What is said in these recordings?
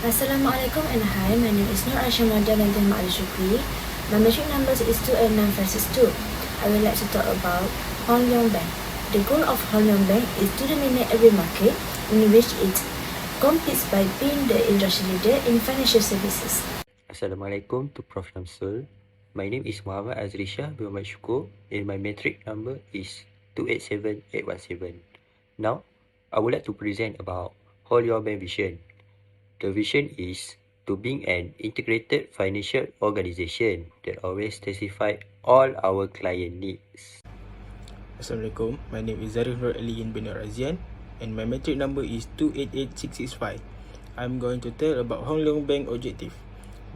Assalamualaikum and hi, my name is Nur Aisha Model and Al Shukri. My metric number is 289562. I would like to talk about Leong Bank. The goal of Leong Bank is to dominate every market in which it competes by being the industry leader in financial services. Assalamualaikum to Prof. Shamsul. My name is Muhammad Azrisha bin Muhammad Syukur and my metric number is 287817. Now, I would like to present about Leong Bank vision. The vision is to be an integrated financial organization that always satisfy all our client needs. Assalamualaikum, my name is Zarif Nur Aliin bin Razian and my metric number is 288665. I'm going to tell about Leong Bank objective.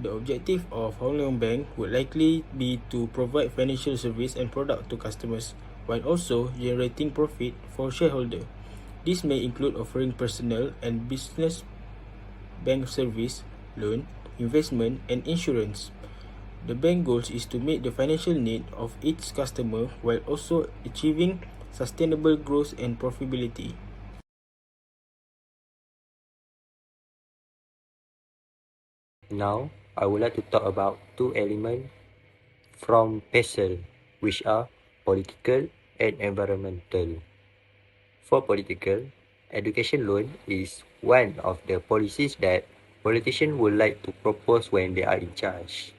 The objective of Leong Bank would likely be to provide financial service and product to customers while also generating profit for shareholder. This may include offering personal and business bank service, loan, investment and insurance. The bank goals is to meet the financial need of each customer while also achieving sustainable growth and profitability. Now, I would like to talk about two elements from PESEL, which are political and environmental. For political, education loan is one of the policies that politicians would like to propose when they are in charge.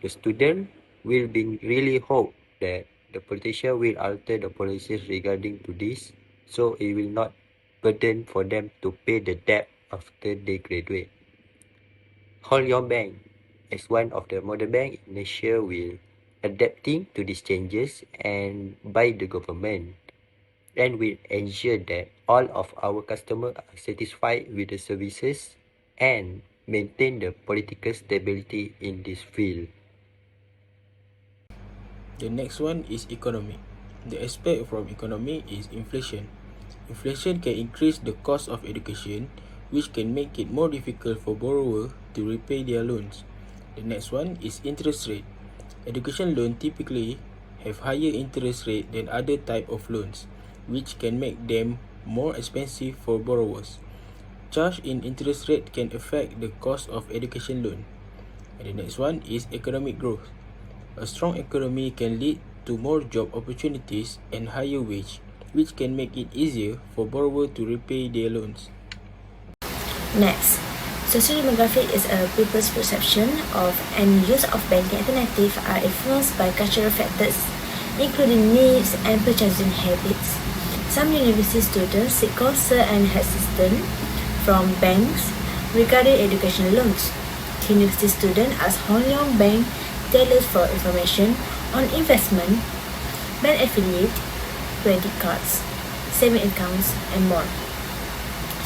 The student will be really hope that the politician will alter the policies regarding to this, so it will not burden for them to pay the debt after they graduate. Leong Bank, as one of the modern bank in Asia, will adapting to these changes and by the government, and will ensure that all of our customers are satisfied with the services and maintain the political stability in this field. The next one is economy. The aspect from economy is inflation. Inflation can increase the cost of education, which can make it more difficult for borrowers to repay their loans. The next one is interest rate. Education loans typically have higher interest rate than other type of loans, which can make them more expensive for borrowers. Charge in interest rate can affect the cost of education loan. And the next one is economic growth. A strong economy can lead to more job opportunities and higher wage, which can make it easier for borrowers to repay their loans. Next, sociodemography is a people's perception of and use of banking alternatives are influenced by cultural factors, including needs and purchasing habits. Some university students seek counsel and assistance from banks regarding education loans. University students ask Leong Bank tailored for information on investment, bank affiliate, credit cards, saving accounts, and more.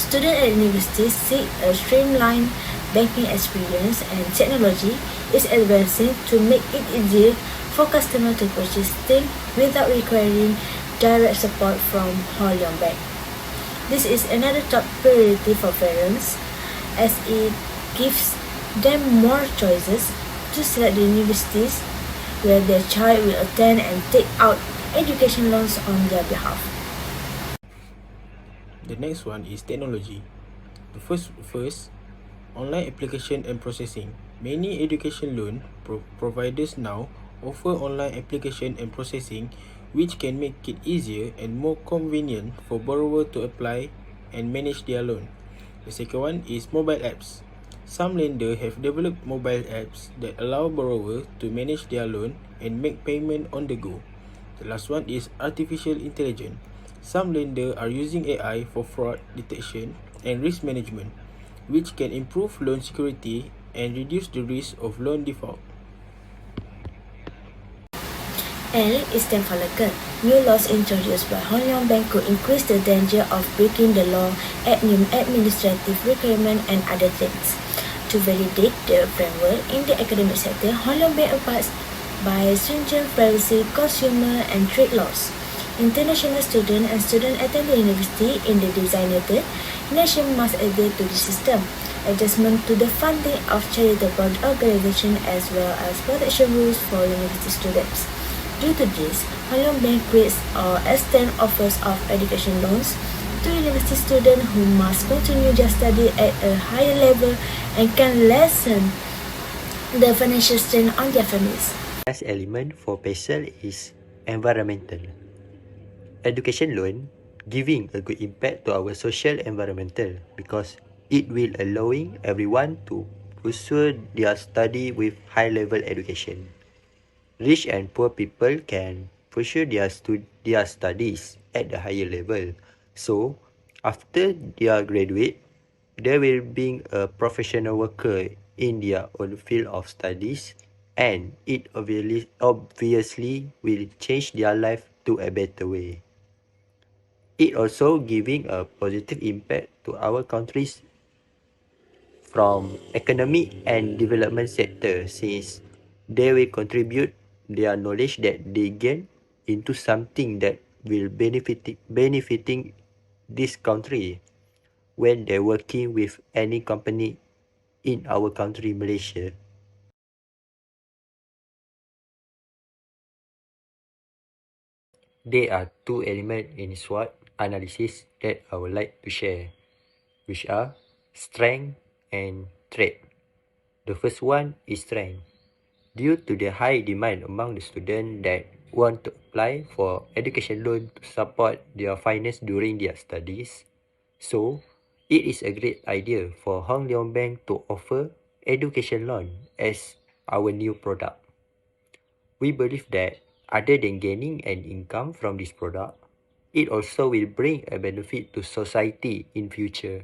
Students at universities seek a streamlined banking experience, and technology is advancing to make it easier for customers to purchase things without requiring direct support from Leong Bank. This is another top priority for parents as it gives them more choices to select the universities where their child will attend and take out education loans on their behalf. The next one is technology. The first online application and processing. Many education loan providers now offer online application and processing, which can make it easier and more convenient for borrowers to apply and manage their loan. The second one is mobile apps. Some lenders have developed mobile apps that allow borrowers to manage their loan and make payment on the go. The last one is artificial intelligence. Some lenders are using AI for fraud detection and risk management, which can improve loan security and reduce the risk of loan default. L is then for legal. New laws introduced by Leong Bank could increase the danger of breaking the law, administrative requirement, and other things. To validate the framework in the academic sector, Leong Bank abides by stringent privacy, consumer, and trade laws. International students and students attending university in the designated nation must adhere to the system. Adjustment to the funding of charitable organizations as well as protection rules for university students. Due to this, Leong Bank creates or extends offers of education loans to university students who must continue their study at a higher level and can lessen the financial strain on their families. Last element for PESEL is environmental. Education loan giving a good impact to our social environmental because it will allowing everyone to pursue their study with high level education. Rich and poor people can pursue their studies at the higher level. So, after they are graduate, they will be a professional worker in their own field of studies, and it obviously will change their life to a better way. It also giving a positive impact to our countries from economic and development sector since they will contribute their knowledge that they gain into something that will benefiting this country when they're working with any company in our country, Malaysia. There are two elements in SWOT analysis that I would like to share, which are strength and threat. The first one is strength. Due to the high demand among the students that want to apply for education loan to support their finance during their studies, so it is a great idea for Hong Leong Bank to offer education loan as our new product. We believe that other than gaining an income from this product, it also will bring a benefit to society in future.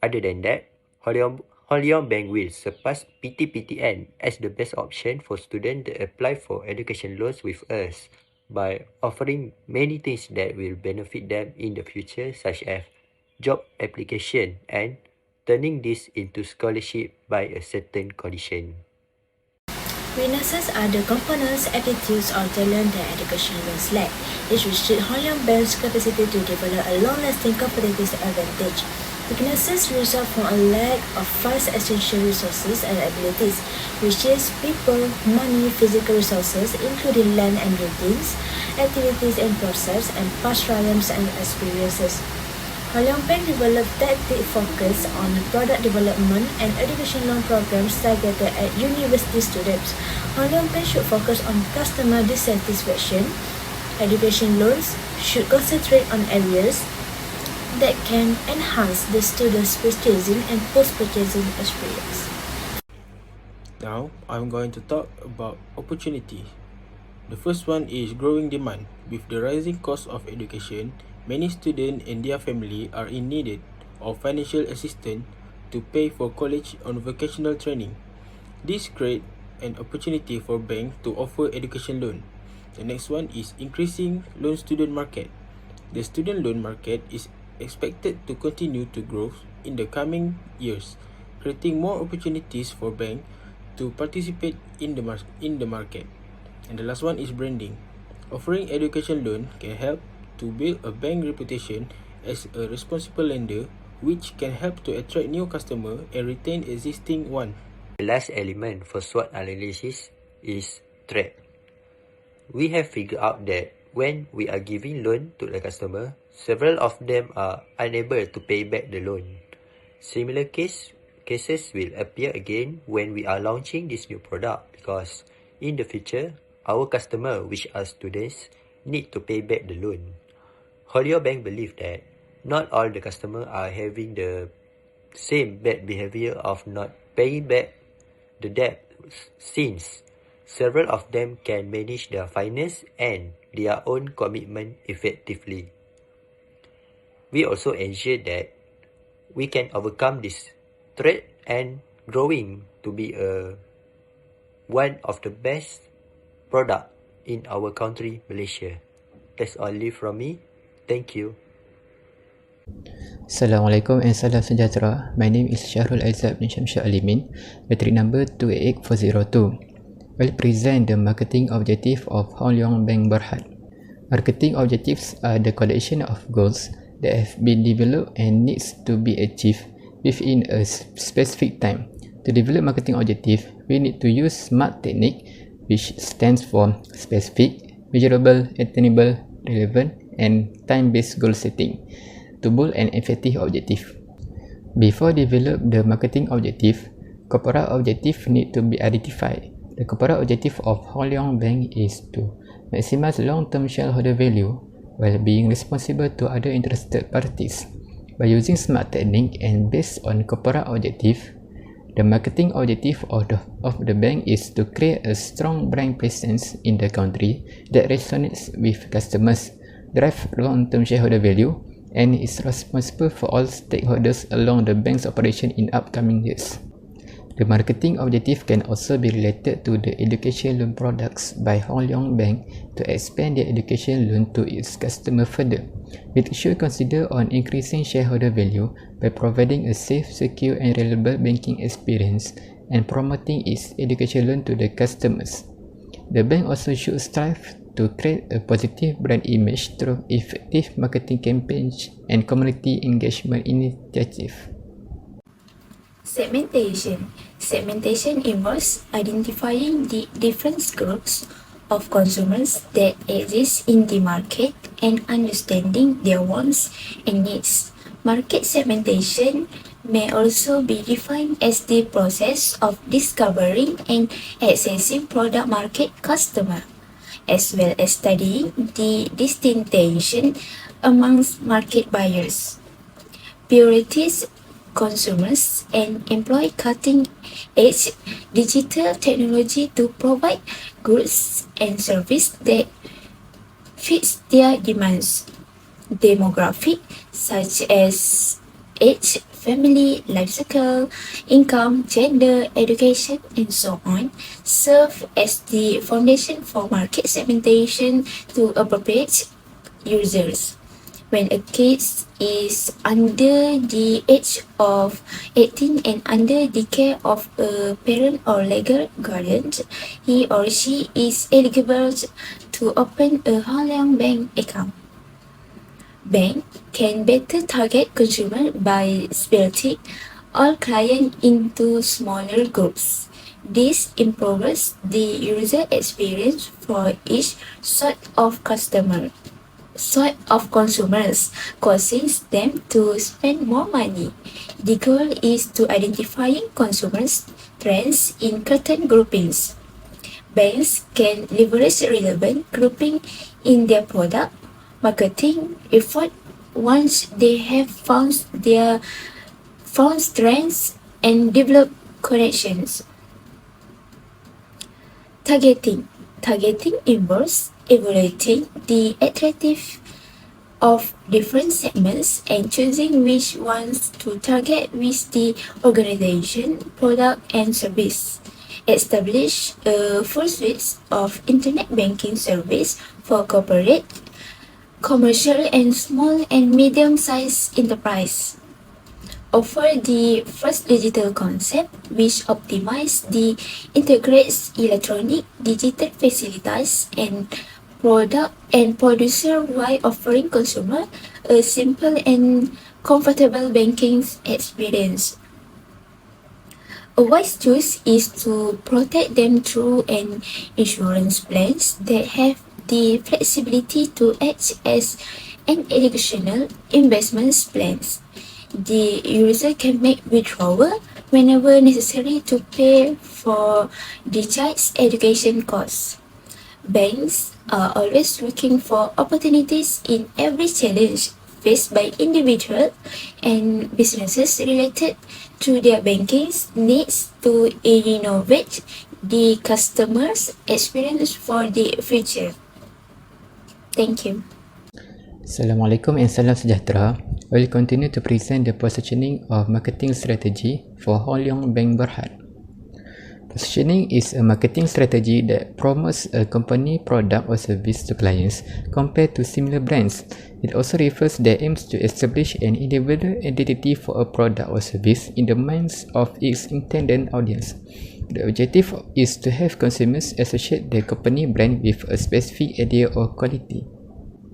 Other than that, Hong Leong Bank will surpass PTPTN as the best option for students to apply for education loans with us by offering many things that will benefit them in the future, such as job application and turning this into scholarship by a certain condition. Weaknesses are the components, aptitudes, or talent that education loans lack. This restricts Hong Leong Bank's capacity to develop a long-lasting competitive advantage. Weaknesses result from a lack of fast essential resources and abilities, which is people, money, physical resources, including land and buildings, activities and process, and past triumphs and experiences. Hong Leong Bank developed tactic focus on product development and education loan programs targeted at university students. Hong Leong Bank should focus on customer dissatisfaction. Education loans should concentrate on areas that can enhance the student's purchasing and post-purchasing experience. Now, I'm going to talk about opportunity. The first one is growing demand. With the rising cost of education, many students and their family are in need of financial assistance to pay for college or vocational training. This creates an opportunity for banks to offer education loan. The next one is increasing loan student market. The student loan market is expected to continue to grow in the coming years, creating more opportunities for banks to participate in the market. And the last one is branding. Offering education loan can help to build a bank reputation as a responsible lender, which can help to attract new customers and retain existing ones. The last element for SWOT analysis is threat. We have figured out that when we are giving loan to the customer, several of them are unable to pay back the loan. Similar cases will appear again when we are launching this new product because in the future, our customer, which are students, need to pay back the loan. Hong Leong Bank believe that not all the customers are having the same bad behavior of not paying back the debt since several of them can manage their finance and their own commitment effectively. We also ensure that we can overcome this threat and growing to be one of the best product in our country, Malaysia. That's only from me. Thank you. Assalamualaikum and salam sejahtera. My name is Syahrul Aizab bin Syamsyah Alimin, matric number 288402. I'll present the marketing objective of Hong Leong Bank Berhad. Marketing objectives are the collection of goals that have been developed and needs to be achieved within a specific time. To develop marketing objective, we need to use SMART technique, which stands for specific, measurable, attainable, relevant, and time-based goal setting to bold and effective objective. Before develop the marketing objective, corporate objective need to be identified. The corporate objective of Hong Leong Bank is to maximize long-term shareholder value while being responsible to other interested parties. By using smart technique and based on corporate objective, the marketing objective of the bank is to create a strong brand presence in the country that resonates with customers, drive long-term shareholder value, and is responsible for all stakeholders along the bank's operation in upcoming years. The marketing objective can also be related to the education loan products by Hong Leong Bank to expand their education loan to its customer further, which should consider on increasing shareholder value by providing a safe, secure, and reliable banking experience and promoting its education loan to the customers. The bank also should strive to create a positive brand image through effective marketing campaigns and community engagement initiatives. Segmentation. Segmentation involves identifying the different groups of consumers that exist in the market and understanding their wants and needs. Market segmentation may also be defined as the process of discovering and accessing product market customer, as well as studying the distinction amongst market buyers. Priorities consumers and employ cutting-edge digital technology to provide goods and services that fits their demands. Demographic such as age, family, life cycle, income, gender, education, and so on serve as the foundation for market segmentation to appropriate users. When a kid is under the age of 18 and under the care of a parent or legal guardian, he or she is eligible to open a Hong Leong Bank account. Bank can better target consumer by splitting all clients into smaller groups. This improves the user experience for each sort of consumers, causing them to spend more money. The goal is to identifying consumers' trends in certain groupings. Banks can leverage relevant grouping in their product marketing effort once they have found strengths and developed connections. Targeting involves evaluating the attractive of different segments and choosing which ones to target with the organization, product, and service. Establish a full suite of internet banking service for corporate, commercial, and small and medium-sized enterprise. Offer the first digital concept which optimize the integrates electronic digital facilities and product and producer while offering consumer a simple and comfortable banking experience. A wise choice is to protect them through an insurance plans that have the flexibility to act as an additional investment plans. The user can make withdrawal whenever necessary to pay for the child's education costs. Banks are always looking for opportunities in every challenge faced by individuals and businesses related to their banking needs to innovate the customer's experience for the future. Thank you. Assalamualaikum and salam sejahtera. I will continue to present the positioning of marketing strategy for Hong Leong Bank Berhad. Positioning is a marketing strategy that promotes a company product or service to clients compared to similar brands. It also refers that aims to establish an individual identity for a product or service in the minds of its intended audience. The objective is to have consumers associate the company brand with a specific idea or quality.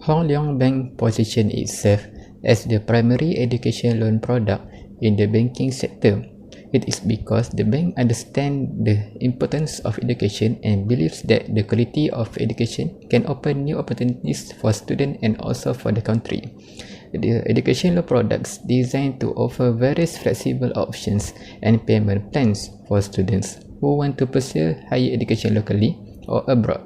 Hong Leong Bank positions itself as the primary education loan product in the banking sector. It is because the bank understands the importance of education and believes that the quality of education can open new opportunities for students and also for the country. The education loan products designed to offer various flexible options and payment plans for students who want to pursue higher education locally or abroad.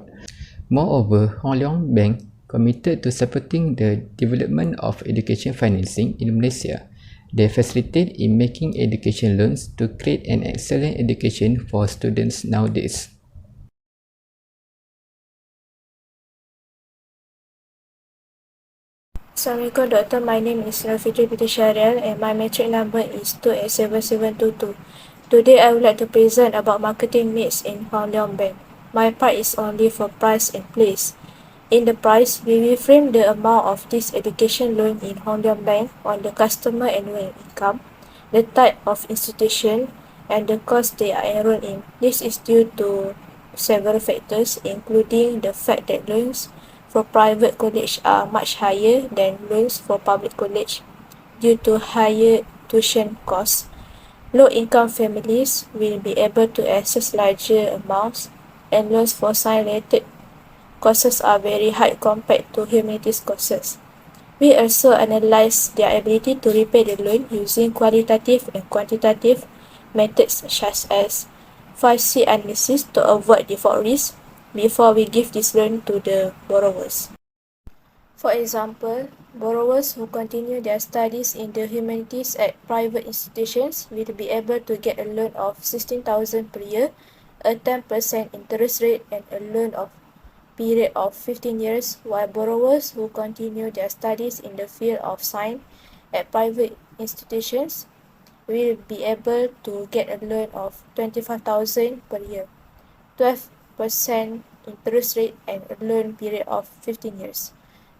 Moreover, Hong Leong Bank committed to supporting the development of education financing in Malaysia. They facilitate in making education loans to create an excellent education for students nowadays. Assalamualaikum Doctor, my name is BWBB3053 and my metric number is 287722. Today I would like to present about marketing needs in Hong Leong Bank. My part is only for price and place. In the price, we will frame the amount of this education loan in Hong Leong Bank on the customer annual income, the type of institution, and the course they are enrolled in. This is due to several factors, including the fact that loans for private college are much higher than loans for public college due to higher tuition costs. Low-income families will be able to access larger amounts, and loans for science-related courses are very high compared to humanities courses. We also analyze their ability to repay the loan using qualitative and quantitative methods such as 5C analysis to avoid default risk before we give this loan to the borrowers. For example, borrowers who continue their studies in the humanities at private institutions will be able to get a loan of 16,000 per year, a 10% interest rate, and a loan of period of 15 years, while borrowers who continue their studies in the field of science at private institutions will be able to get a loan of 25,000 per year, 12% interest rate, and a loan period of 15 years.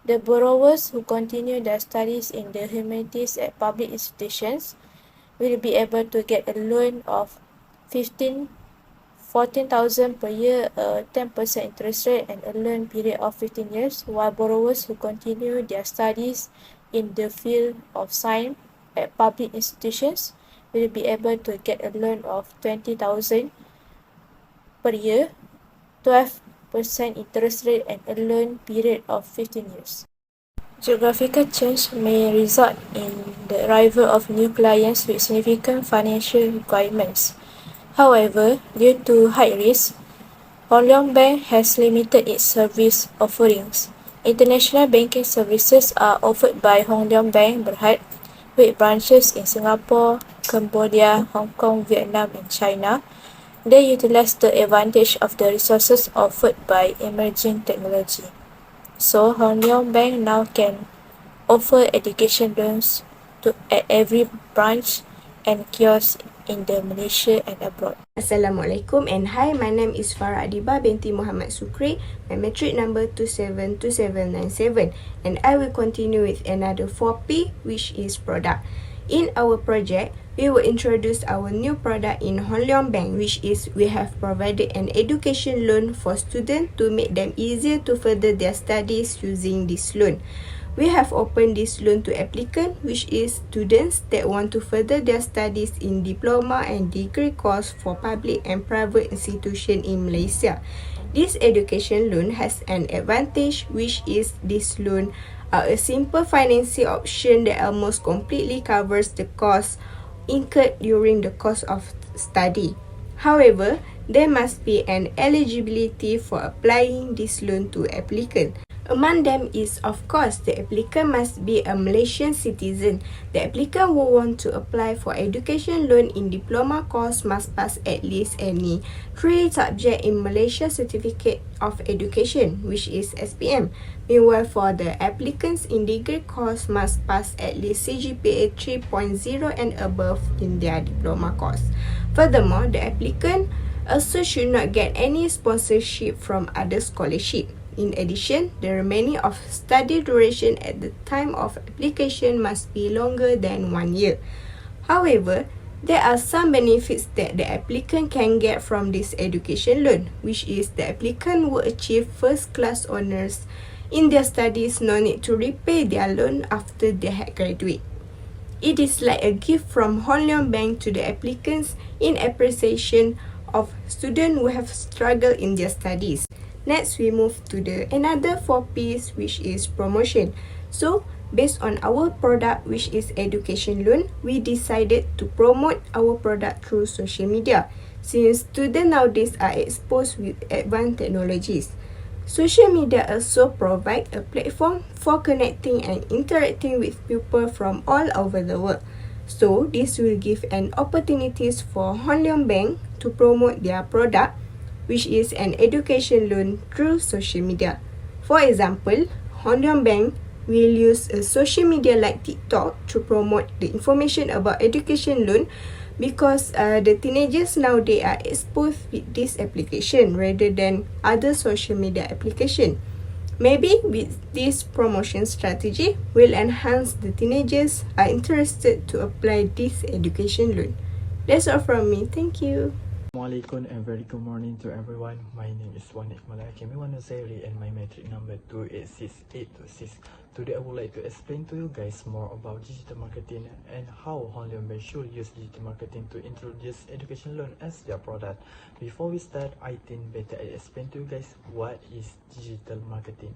The borrowers who continue their studies in the humanities at public institutions will be able to get a loan of 14,000 per year, a 10% interest rate, and a loan period of 15 years, while borrowers who continue their studies in the field of science at public institutions will be able to get a loan of 20,000 per year, 12% interest rate, and a loan period of 15 years. Geographical change may result in the arrival of new clients with significant financial requirements. However, due to high risk, Hong Leong Bank has limited its service offerings. International banking services are offered by Hong Leong Bank Berhad, with branches in Singapore, Cambodia, Hong Kong, Vietnam, and China. They utilize the advantage of the resources offered by emerging technology. So, Hong Leong Bank now can offer education loans at every branch and kiosk in the Malaysia and abroad. Assalamualaikum and hi, my name is Farah Adiba binti Muhammad Sukri. My metric number 272797, and I will continue with another 4P, which is product. In our project, we will introduce our new product in Hong Leong Bank, which is we have provided an education loan for students to make them easier to further their studies using this loan. We have opened this loan to applicants, which is students that want to further their studies in diploma and degree course for public and private institutions in Malaysia. This education loan has an advantage, which is this loan are a simple financing option that almost completely covers the cost incurred during the course of study. However, there must be an eligibility for applying this loan to applicant. Among them is, of course, the applicant must be a Malaysian citizen. The applicant who want to apply for education loan in diploma course must pass at least any 3 subject in Malaysia Certificate of Education, which is SPM. Meanwhile, for the applicants in degree course must pass at least CGPA 3.0 and above in their diploma course. Furthermore, the applicant also should not get any sponsorship from other scholarship. In addition, the remaining of study duration at the time of application must be longer than 1 year. However, there are some benefits that the applicant can get from this education loan, which is the applicant will achieve first-class honours in their studies, no need to repay their loan after they had graduated. It is like a gift from Hon Leong Bank to the applicants in appreciation of students who have struggled in their studies. Next, we move to the another 4 P's, which is promotion. So, based on our product, which is education loan, we decided to promote our product through social media, since students nowadays are exposed with advanced technologies. Social media also provide a platform for connecting and interacting with people from all over the world. So, this will give an opportunities for Hon Leong Bank to promote their product, which is an education loan through social media. For example, Hon Leong Bank will use a social media like TikTok to promote the information about education loan, because the teenagers now they are exposed with this application rather than other social media application. Maybe with this promotion strategy will enhance the teenagers are interested to apply this education loan. That's all from me. Thank you. Assalamualaikum and very good morning to everyone. My name is Wanik Malaki Miwanazeri and my metric number 286826. Today I would like to explain to you guys more about digital marketing and how Hon Leong Bank should use digital marketing to introduce education loan as their product. Before we start, I think better I explain to you guys what is digital marketing.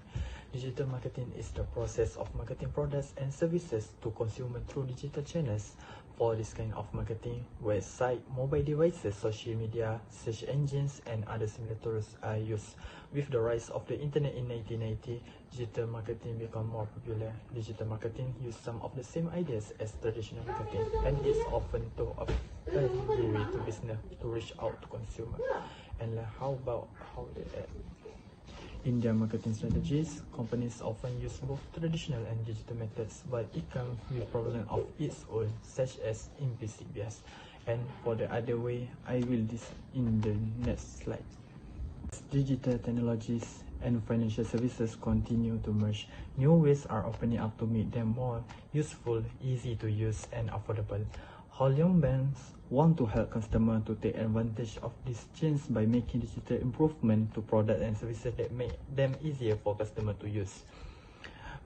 Digital marketing is the process of marketing products and services to consumers through digital channels. For this kind of marketing, website, mobile devices, social media, search engines, and other similar tools are used. With the rise of the internet in 1990, digital marketing became more popular. Digital marketing use some of the same ideas as traditional marketing, and is often to a very way to business to reach out to consumer. And how about how they add? In their marketing strategies, companies often use both traditional and digital methods, but it comes with problems of its own, such as implicit bias. And for the other way, I will this in the next slide. As digital technologies and financial services continue to merge, new ways are opening up to make them more useful, easy to use, and affordable. Hon Leong banks want to help customers to take advantage of this change by making digital improvement to products and services that make them easier for customers to use.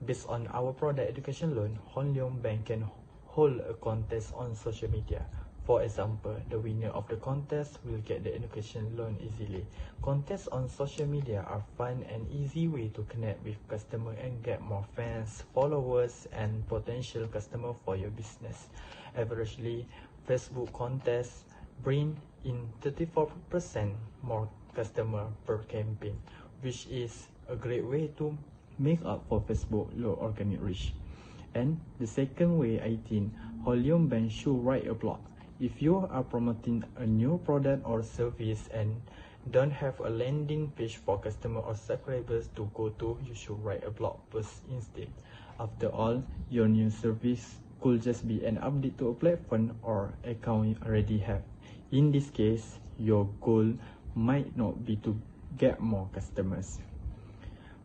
Based on our product education loan, Hon Leong Bank can hold a contest on social media. For example, the winner of the contest will get the education loan easily. Contests on social media are fun and easy way to connect with customers and get more fans, followers, and potential customers for your business. Averagely, Facebook contests bring in 34% more customers per campaign, which is a great way to make up for Facebook low organic reach. And the second way, I think, Hon Leong Bank should write a blog. If you are promoting a new product or service and don't have a landing page for customers or subscribers to go to, you should write a blog post instead. After all, your new service could just be an update to a platform or account you already have. In this case, your goal might not be to get more customers,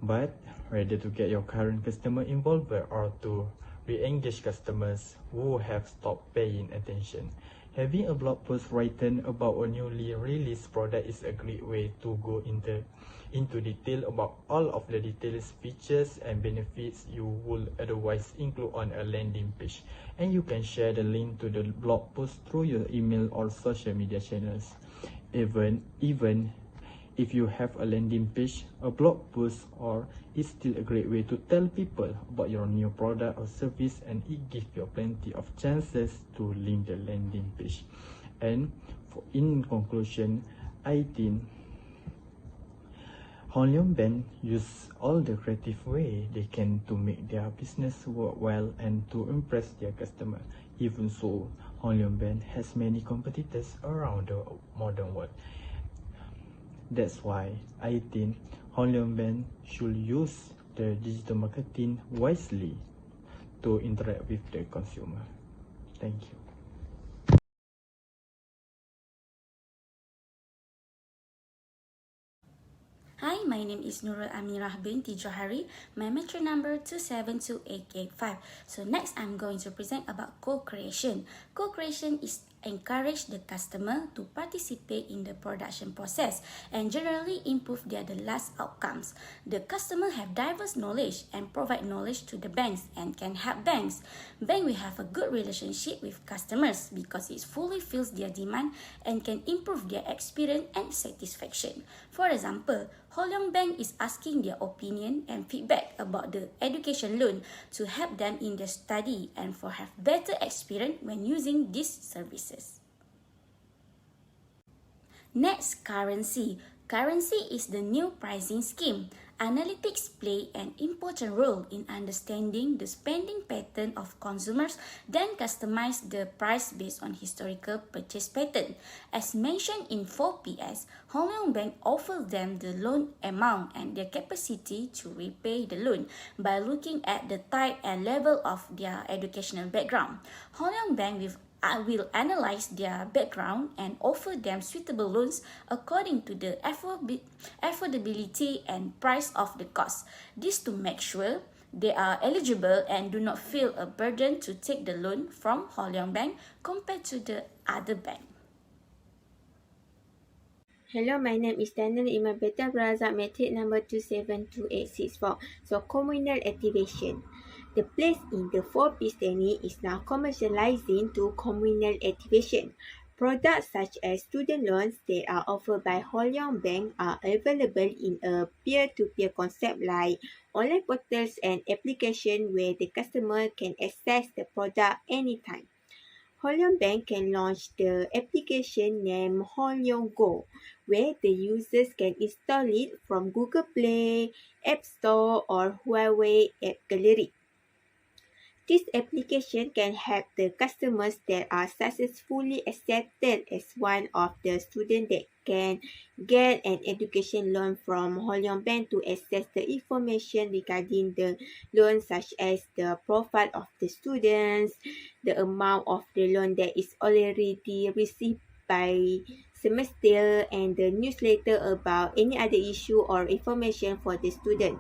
but rather to get your current customer involved or to re-engage customers who have stopped paying attention. Having a blog post written about a newly released product is a great way to go into detail about all of the details, features, and benefits you would otherwise include on a landing page. And you can share the link to the blog post through your email or social media channels. Even if you have a landing page, a blog post is still a great way to tell people about your new product or service, and it gives you plenty of chances to link the landing page. And in conclusion, I think Hon Leong Bank use all the creative way they can to make their business work well and to impress their customer. Even so, Hon Leong Bank has many competitors around the modern world. That's why I think Hon Leong Bank should use the digital marketing wisely to interact with the consumer. Thank you. Hi, my name is Nurul Amirah binti Johari. My metric number 272885. So next, I'm going to present about co-creation. Co-creation is encourage the customer to participate in the production process and generally improve their the last outcomes. The customer have diverse knowledge and provide knowledge to the banks and can help banks. Bank will have a good relationship with customers because it fully fills their demand and can improve their experience and satisfaction. For example, Leong Bank is asking their opinion and feedback about the education loan to help them in their study and for have better experience when using these services. Next, currency. Currency is the new pricing scheme. Analytics play an important role in understanding the spending pattern of consumers, then customize the price based on historical purchase pattern. As mentioned in 4PS, Hong Leong Bank offers them the loan amount and their capacity to repay the loan by looking at the type and level of their educational background. Hong Leong Bank will analyze their background and offer them suitable loans according to the affordability and price of the cost. This to make sure they are eligible and do not feel a burden to take the loan from Leong Bank compared to the other bank. Hello, my name is Daniel Iman Beta Brazak, metric number 272864. So, communal activation. The place in the 4-piece technique is now commercializing to communal activation. Products such as student loans that are offered by Leong Bank are available in a peer-to-peer concept like online portals and applications where the customer can access the product anytime. Leong Bank can launch the application named Leong Go, where the users can install it from Google Play, App Store, or Huawei App Gallery. This application can help the customers that are successfully accepted as one of the students that can get an education loan from Leong Bank to access the information regarding the loan such as the profile of the students, the amount of the loan that is already received by semester, and the newsletter about any other issue or information for the student.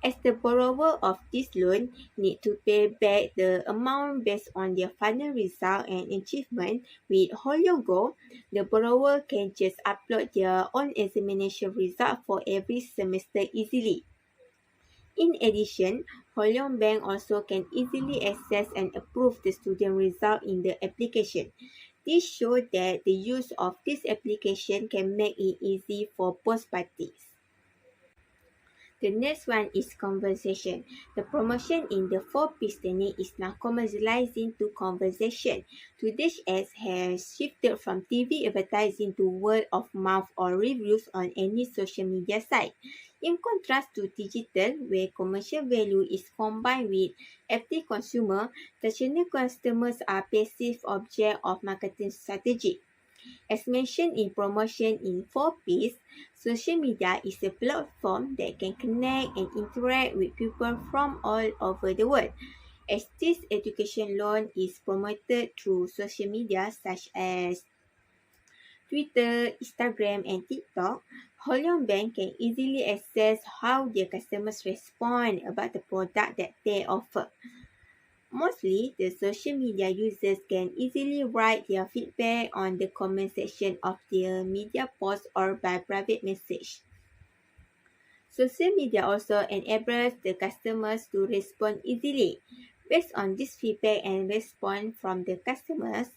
As the borrower of this loan need to pay back the amount based on their final result and achievement, with Leong Go, the borrower can just upload their own examination result for every semester easily. In addition, Leong Bank also can easily access and approve the student result in the application. This shows that the use of this application can make it easy for both parties. The next one is conversation. The promotion in the 4-piece technique is now commercializing to conversation. Today's ads has shifted from TV advertising to word of mouth or reviews on any social media site. In contrast to digital, where commercial value is combined with active consumer, traditional customers are passive object of marketing strategy. As mentioned in promotion in 4-piece, social media is a platform that can connect and interact with people from all over the world. As this education loan is promoted through social media such as Twitter, Instagram, and TikTok, Leong Bank can easily assess how their customers respond about the product that they offer. Mostly, the social media users can easily write their feedback on the comment section of their media posts or by private message. Social media also enables the customers to respond easily. Based on this feedback and response from the customers,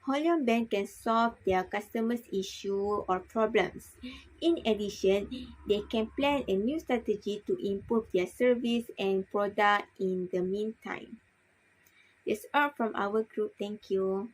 Leong Bank can solve their customers' issue or problems. In addition, they can plan a new strategy to improve their service and product in the meantime. That's all from our group. Thank you.